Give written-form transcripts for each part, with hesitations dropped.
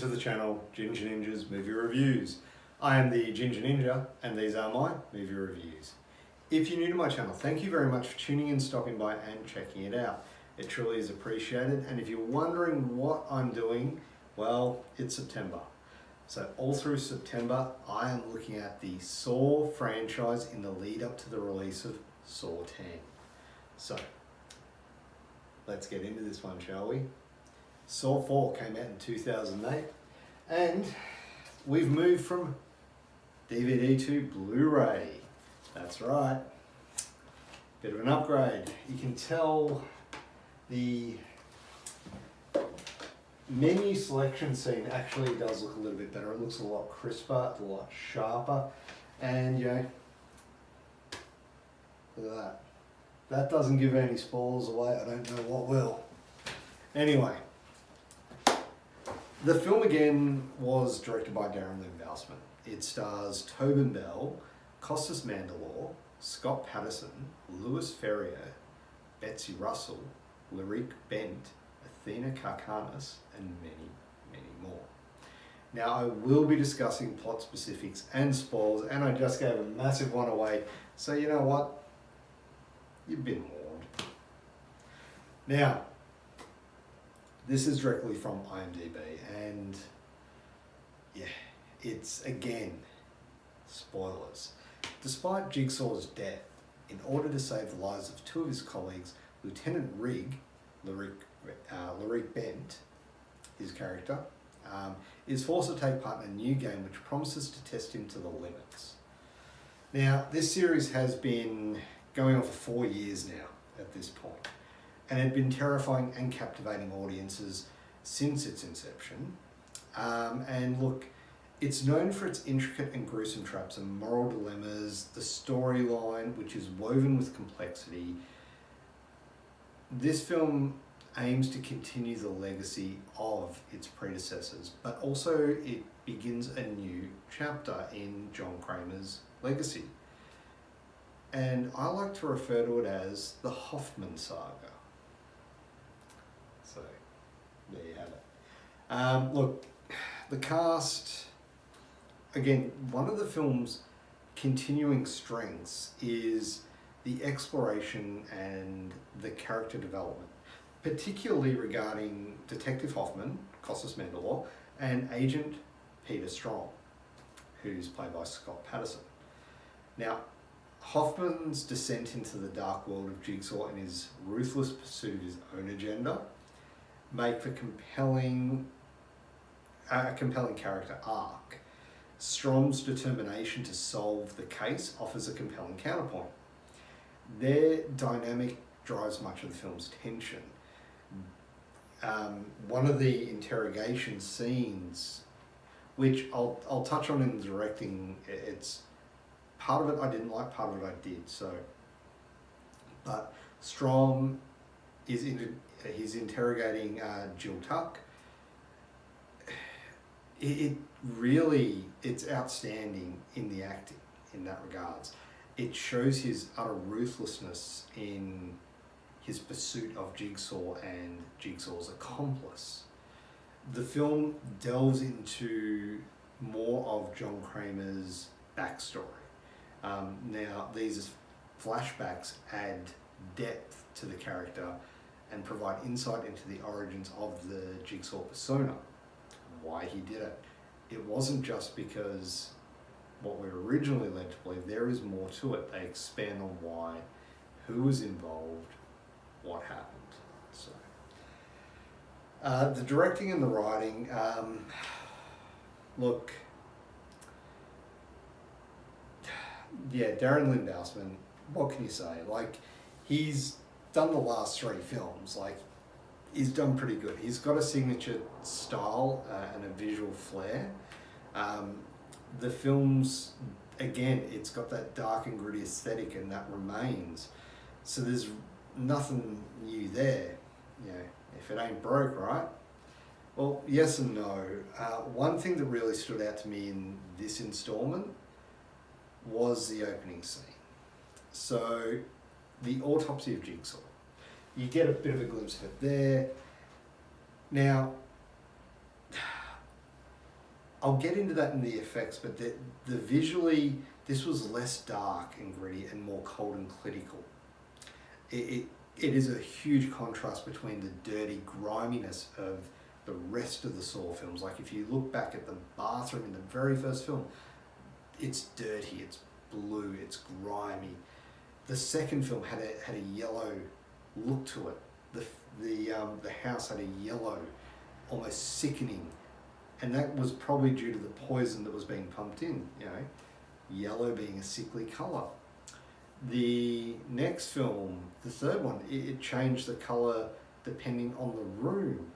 to the channel Ginger Ninja's Movie Reviews. I am the Ginger Ninja and these are my movie reviews. If you're new to my channel, thank you very much for tuning in, stopping by and checking it out. It truly is appreciated, and if you're wondering what I'm doing, well, it's September. So all through September I am looking at the Saw franchise in the lead up to the release of Saw 10. So let's get into this one, shall we? Saw 4 came out in 2008 and we've moved from DVD to Blu-ray. That's right. Bit of an upgrade. You can tell the menu selection scene actually does look a little bit better. It looks a lot crisper, a lot sharper, and you know, look at that. That doesn't give any spoilers away. I don't know what will. Anyway, the film again was directed by Darren Lynn Bousman. It stars Tobin Bell, Costas Mandylor, Scott Patterson, Louis Ferrier, Betsy Russell, Lyric Bent, Athena Karkanis, and many, many more. Now I will be discussing plot specifics and spoilers, and I just gave a massive one away, so you know what? You've been warned. Now, this is directly from IMDb, and yeah, it's again, spoilers. Despite Jigsaw's death, in order to save the lives of two of his colleagues, Lieutenant Rigg, Lyric Bent, his character, is forced to take part in a new game which promises to test him to the limits. Now, this series has been going on for 4 years now at this point, and had been terrifying and captivating audiences since its inception. And look, it's known for its intricate and gruesome traps and moral dilemmas, the storyline, which is woven with complexity. This film aims to continue the legacy of its predecessors, but also it begins a new chapter in John Kramer's legacy. And I like to refer to it as the Hoffman saga. So, there you have it. Look, the cast, again, one of the film's continuing strengths is the exploration and the character development, particularly regarding Detective Hoffman, Costas Mandylor, and Agent Peter Strong, who's played by Scott Patterson. Now, Hoffman's descent into the dark world of Jigsaw and his ruthless pursuit of his own agenda make for a compelling character arc. Strong's determination to solve the case offers a compelling counterpoint. Their dynamic drives much of the film's tension. One of the interrogation scenes, which I'll touch on in the directing, it's part of it I didn't like, part of it I did. So, but Strong he's interrogating Jill Tuck. It's outstanding in the acting in that regards. It shows his utter ruthlessness in his pursuit of Jigsaw and Jigsaw's accomplice. The film delves into more of John Kramer's backstory. Now, these flashbacks add depth to the character and provide insight into the origins of the Jigsaw persona, why he did it. It wasn't just because what we were originally led to believe. There is more to it. They expand on why, who was involved, what happened. So, the directing and the writing, look, yeah, Darren Lynn Bousman, what can you say? Like, he's done the last 3 films. Like, he's done pretty good. He's got a signature style and a visual flair. The films, again, it's got that dark and gritty aesthetic, and that remains. So there's nothing new there. You know, if it ain't broke, right? Well, yes and no. One thing that really stood out to me in this installment was the opening scene. So, the autopsy of Jigsaw. You get a bit of a glimpse of it there. Now, I'll get into that in the effects, but the visually, this was less dark and gritty and more cold and clinical. It is a huge contrast between the dirty griminess of the rest of the Saw films. Like if you look back at the bathroom in the very first film, it's dirty, it's blue, it's grimy. The second film had a yellow look to it. The house had a yellow, almost sickening, and that was probably due to the poison that was being pumped in. You know, yellow being a sickly color. The next film, the third one, it changed the color depending on the room.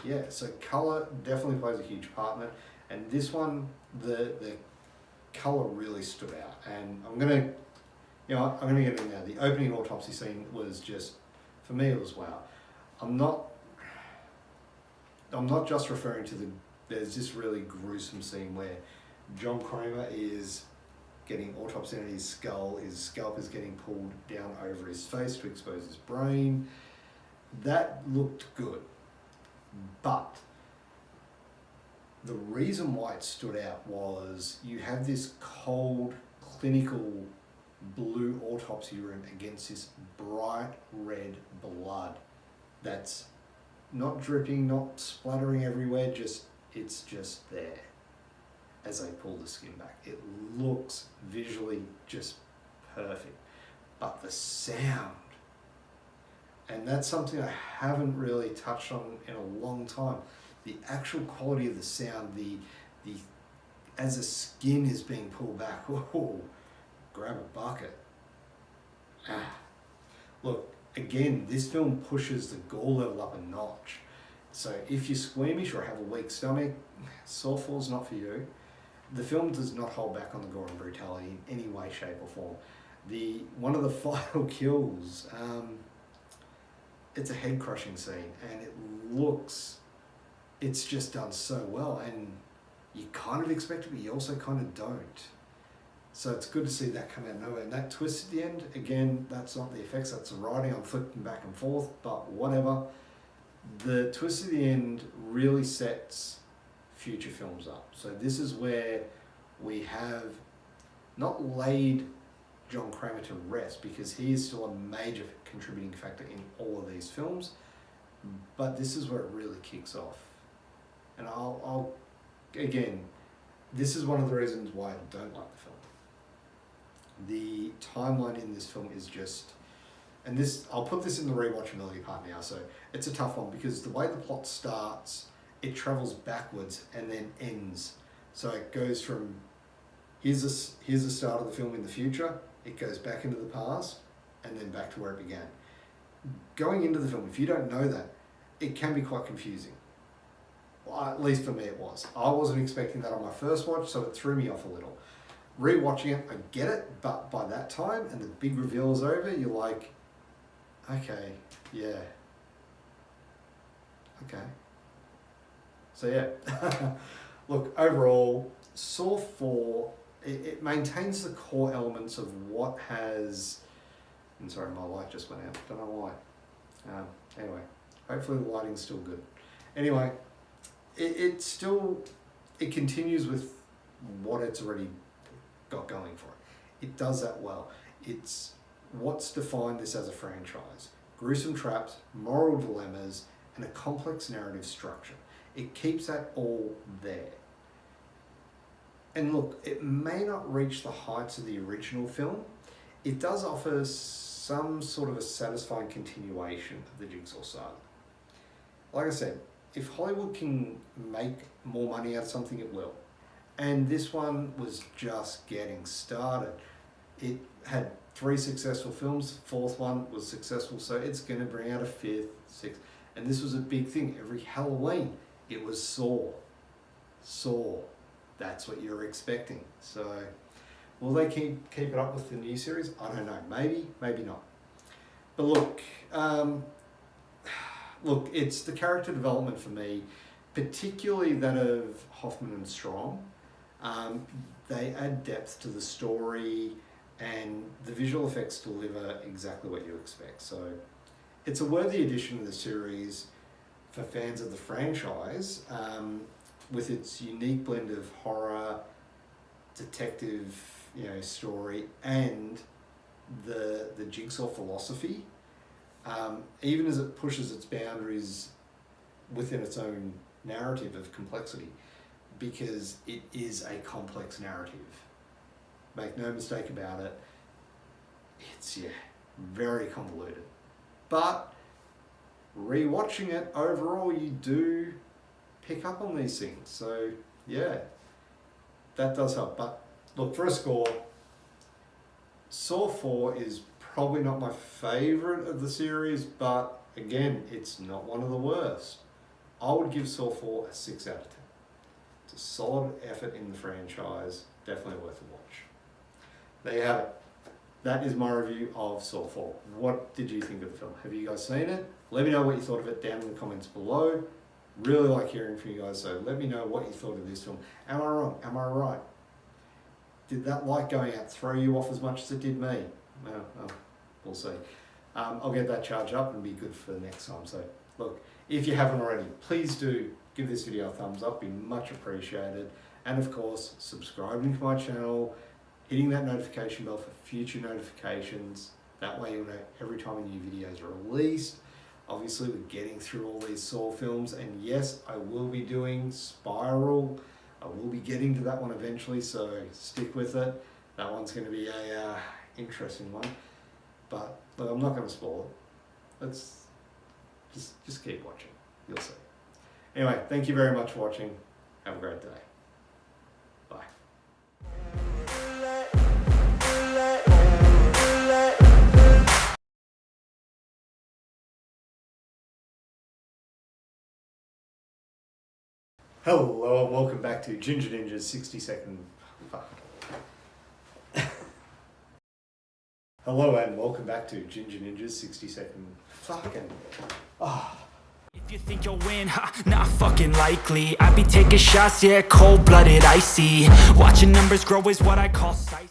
Yeah, so color definitely plays a huge part in it. And this one, the color really stood out. And I'm gonna get in now. The opening autopsy scene was just, for me, it was wow. I'm not just referring to there's this really gruesome scene where John Kramer is getting autopsy on his scalp is getting pulled down over his face to expose his brain. That looked good, but the reason why it stood out was you have this cold, clinical blue autopsy room against this bright red blood that's not dripping, not splattering everywhere, it's just there as they pull the skin back. It looks visually just perfect. But the sound, and that's something I haven't really touched on in a long time. The actual quality of the sound, the as the skin is being pulled back, oh, grab a bucket. Look, again, this film pushes the gore level up a notch. So if you're squeamish or have a weak stomach, Saw 4's not for you. The film does not hold back on the gore and brutality in any way, shape or form. One of the final kills, it's a head crushing scene, and it's just done so well, and you kind of expect it, but you also kind of don't. So it's good to see that come out of nowhere. And that twist at the end, again, that's not the effects, that's the writing. I'm flipping back and forth, but whatever. The twist at the end really sets future films up. So this is where we have not laid John Kramer to rest, because he is still a major contributing factor in all of these films, but this is where it really kicks off. And I'll again, this is one of the reasons why I don't like the film. The timeline in this film is just, and this, I'll put this in the rewatchability part now, so it's a tough one because the way the plot starts, it travels backwards and then ends. So it goes from, here's the start of the film in the future, it goes back into the past, and then back to where it began. Going into the film, if you don't know that, it can be quite confusing. Well, at least for me it was. I wasn't expecting that on my first watch, so it threw me off a little. Rewatching it, I get it, but by that time, and the big reveal is over, you're like, okay, yeah. Okay. So yeah. Look, overall, Saw 4, it maintains the core elements of what has, and sorry, my light just went out, don't know why. Anyway, hopefully the lighting's still good. Anyway, it continues with what it's already got going for it. It does that well. It's what's defined this as a franchise. Gruesome traps, moral dilemmas, and a complex narrative structure. It keeps that all there. And look, it may not reach the heights of the original film. It does offer some sort of a satisfying continuation of the Jigsaw saga. Like I said, if Hollywood can make more money out of something, it will. And this one was just getting started. It had 3 successful films, the 4th one was successful, so it's going to bring out a 5th, 6th. And this was a big thing. Every Halloween, it was Saw. That's what you're expecting. So, will they keep it up with the new series? I don't know. Maybe, maybe not. But look, it's the character development for me, particularly that of Hoffman and Strong. They add depth to the story, and the visual effects deliver exactly what you expect. So, it's a worthy addition to the series for fans of the franchise. with its unique blend of horror, detective, story, and the Jigsaw philosophy, even as it pushes its boundaries within its own narrative of complexity, because it is a complex narrative. Make no mistake about it. It's very convoluted, but rewatching it overall, you do pick up on these things. So yeah, that does help. But look, for a score, Saw 4 is probably not my favourite of the series, but again, it's not one of the worst. I would give Saw 4 a 6 out of 10. It's a solid effort in the franchise, definitely worth a watch. There you have it. That is my review of Saw 4. What did you think of the film? Have you guys seen it? Let me know what you thought of it down in the comments below. Really like hearing from you guys, so let me know what you thought of this film. Am I wrong? Am I right? Did that light going out throw you off as much as it did me? Well, we'll see. I'll get that charge up and be good for the next time. So look, if you haven't already, please do give this video a thumbs up, be much appreciated. And of course, subscribing to my channel, hitting that notification bell for future notifications. That way you'll know every time a new video is released. Obviously, we're getting through all these Saw films, and yes, I will be doing Spiral. I will be getting to that one eventually, so stick with it. That one's going to be a interesting one, but look, I'm not going to spoil it. Let's just keep watching. You'll see. Anyway, thank you very much for watching. Have a great day. Bye. Hello and welcome back to Ginger Ninja's 60-second... Hello and welcome back to Ginger Ninja's 60-second... If you think you'll win, not fucking likely. I be taking shots, yeah, cold-blooded, icy. Watching numbers grow is what I call sight.